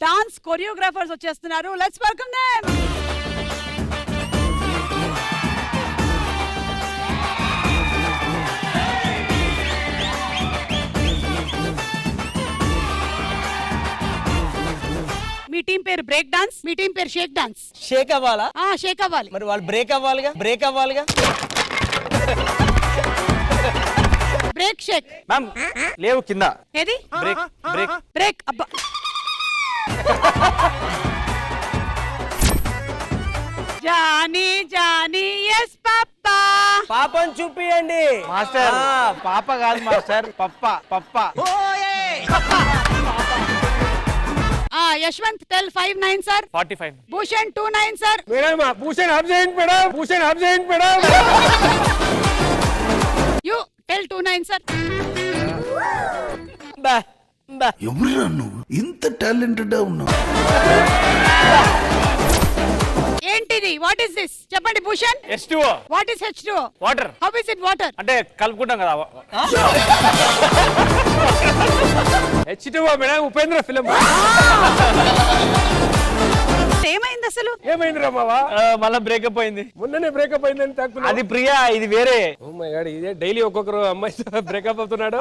Dance choreographers వచ్చేస్తున్నారు. Let's welcome them. Me team పేరు break dance, మీ team పేరు Sheikh dance. Sheikh అవ్వాలా? షేక్ అవ్వాలి. మరి వాళ్ళు బ్రేక్ అవ్వాలిగా. బ్రేక్ షేక్ మ్యామ్ లేవు కింద. ఏది బ్రేక్ బ్రేక్ బ్రేక్. అబ్బా జానీ జానీ ఎస్ పాపా. పాపం చూపియండి మాస్టర్. పాప కాదు మాస్టర్, పప్ప పప్ప. Yashwant tell 59 sir. 45. Bhushan 29 sir. Madam Bhushan absent madam, Bhushan absent madam. You tell 29 sir. బా బా. ఎవరురా నువ్వు ఇంత టాలెంటెడ్ ఉన్నావు? ఏంటిది? What is this? చెప్పండి Bhushan. H2O. What is H2O? Water. How is it water? అంటే కలుపుకుంటాం కదా. H2O madam, Upendra film. ఏమైంది అసలు? ఏమైందిరా మావా? మళ్ళా బ్రేకప్ అయింది. మొన్ననే బ్రేకప్ అయిందని తాకున్నా. అది ప్రియా, ఇది వేరే. ఓ మై గాడ్, ఇదే డైలీ ఒక్కొక్కరు అమ్మాయితో బ్రేకప్ అవుతున్నాడు.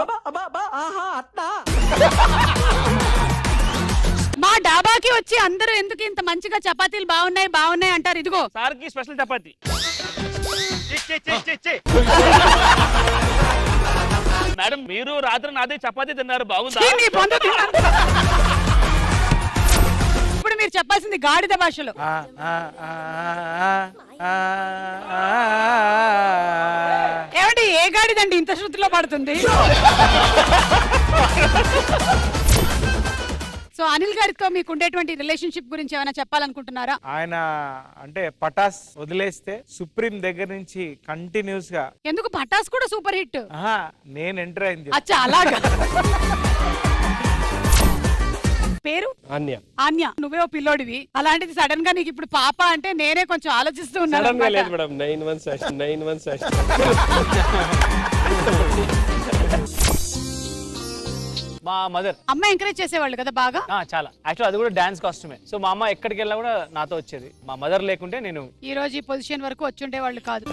మా డాబాకి వచ్చి అందరూ ఎందుకు ఇంత మంచిగా చపాతీలు బాగున్నాయి అంటారు. ఇదిగో సార్కి స్పెషల్ చపాతి. మేడం మీరు రాత్రి నాదే చపాతీ తిన్నారు, బాగుందా? నీ బంధు తిన్నాను. ఇప్పుడు మీరు చెప్పాల్సింది గాడిద భాషలో. ఏమండి ఏ గాడిదండి ఇంత శృతిలో పడుతుంది? సో అనిల్ గారితో మీకు ఉండేటువంటి రిలేషన్షిప్ గురించి ఏమైనా చెప్పాలనుకుంటున్నారా? ఆయన అంటే పటాస్ వదిలేస్తే సుప్రీం దగ్గర నుంచి కంటిన్యూస్ గా. ఎందుకు పటాస్ కూడా సూపర్ హిట్? నేను ఎంటర్ అయింది. అచ్చా అలాగా. పేరు అన్య. ఆన్య. నువ్వే ఓ పిల్లోడివి, అలాంటిది సడన్ గా నీకు ఇప్పుడు పాప అంటే నేనే కొంచెం ఆలోచిస్తూ ఉన్నాను. సడన్ గా లేదు మేడం, 9 months. మా మదర్. అమ్మ ఎంకరేజ్ చేసేవాళ్ళు కదా బాగా? చాలా. యాక్చువల్ అది కూడా డాన్స్ కాస్ట్యూమే. సో మా అమ్మ ఎక్కడికి వెళ్ళా కూడా నాతో వచ్చేది. మా మదర్ లేకుంటే నేను ఈ రోజు ఈ పొజిషన్ వరకు వచ్చుండే వాళ్ళు కాదు.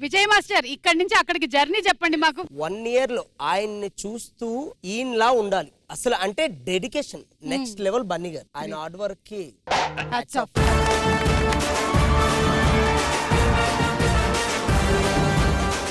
విజయ్ మాస్టర్, ఇక్కడి నుంచి అక్కడికి జర్నీ చెప్పండి మాకు. 1 year లో ఆయన్ని చూస్తూ ఈయనలా ఉండాలి అసలు. అంటే డెడికేషన్ నెక్స్ట్ లెవెల్. బన్నీ గారు ఆయన హార్డ్ వర్క్ కి హ్యాట్స్ ఆఫ్.